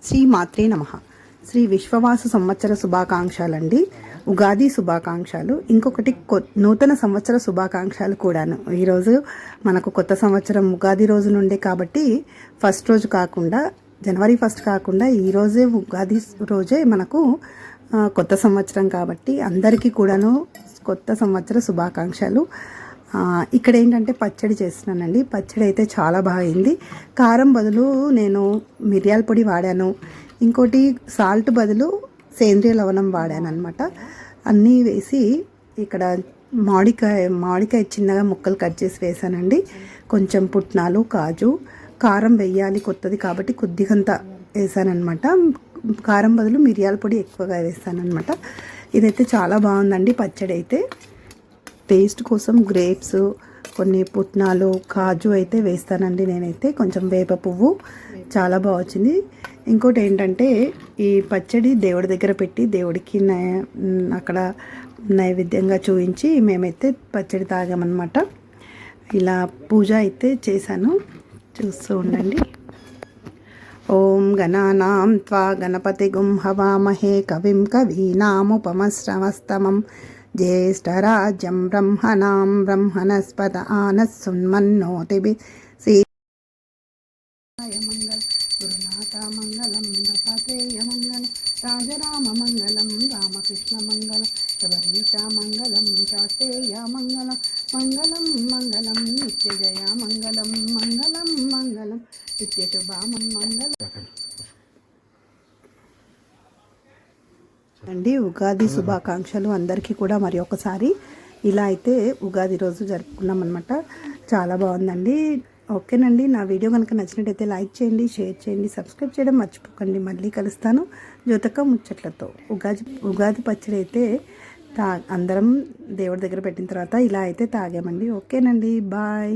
శ్రీ మాత్రే నమః. శ్రీ విశ్వవాస సంవత్సర శుభాకాంక్షలండి. ఉగాది శుభాకాంక్షలు. ఇంకొకటి నూతన సంవత్సర శుభాకాంక్షలు కూడాను. ఈరోజు మనకు కొత్త సంవత్సరం ఉగాది రోజు నుండే కాబట్టి ఫస్ట్ రోజు కాకుండా జనవరి 1 కాకుండా ఈరోజే ఉగాది రోజే మనకు కొత్త సంవత్సరం కాబట్టి అందరికీ కూడాను కొత్త సంవత్సర శుభాకాంక్షలు. ఇక్కడ ఏంటంటే పచ్చడి చేస్తున్నానండి. పచ్చడి అయితే చాలా బాగా అయింది. కారం బదులు నేను మిరియాల పొడి వాడాను. ఇంకోటి సాల్ట్ బదులు సేంద్రియ లవణం వాడాను అనమాట. అన్నీ వేసి ఇక్కడ మామిడికాయ చిన్నగా ముక్కలు కట్ చేసి వేసానండి. కొంచెం పుట్నాలు, కాజు, కారం వేయాలి కొత్తది కాబట్టి కొద్దిగంత వేసానమాట. కారం బదులు మిరియాల పొడి ఎక్కువగా వేసానమాట. ఇదైతే చాలా బాగుందండి పచ్చడి అయితే. టేస్ట్ కోసం గ్రేప్స్, కొన్ని పుట్నాలు, కాజు అయితే వేస్తానండి నేనైతే. కొంచెం వేప పువ్వు, చాలా బాగా వచ్చింది. ఇంకోటి ఏంటంటే ఈ పచ్చడి దేవుడి దగ్గర పెట్టి దేవుడికి అక్కడ నైవేద్యంగా చూపించి మేమైతే పచ్చడి తాగామన్నమాట. ఇలా పూజ అయితే చేశాను, చూస్తూ ఉండండి. ఓం గణానాం త్వా గణపతిగుం హవామహే కవిం కవీనాముపమశ్రవస్తమం జ్యేష్ఠరాజ్యం బ్రహ్మణాం బ్రహ్మణస్పద ఆనస్సున్మన్నోతిభి మంగళ గురునాథ మంగళం దత్తాత్రేయ మంగళం రాజరామ మంగళం రామకృష్ణ మంగళం శబరీష మంగళం శాస్త్రేయ మంగళం మంగళం మంగళం నిత్యజయ మంగళం మంగళం మంగళం నిత్యశుభామం మంగళం అండి. ఉగాది శుభాకాంక్షలు అందరికీ కూడా మరి ఒకసారి. ఇలా అయితే ఉగాది రోజు జరుపుకున్నాం అనమాట. చాలా బాగుందండి. ఓకేనండి. నా వీడియో కనుక నచ్చినట్టయితే లైక్ చేయండి, షేర్ చేయండి, సబ్స్క్రైబ్ చేయడం మర్చిపోకండి. మళ్ళీ కలుస్తాను జ్యోతక ముచ్చట్లతో. ఉగాది పచ్చడి అయితే అందరం దేవుడి దగ్గర పెట్టిన తర్వాత ఇలా అయితే తాగామండి. ఓకేనండి, బాయ్.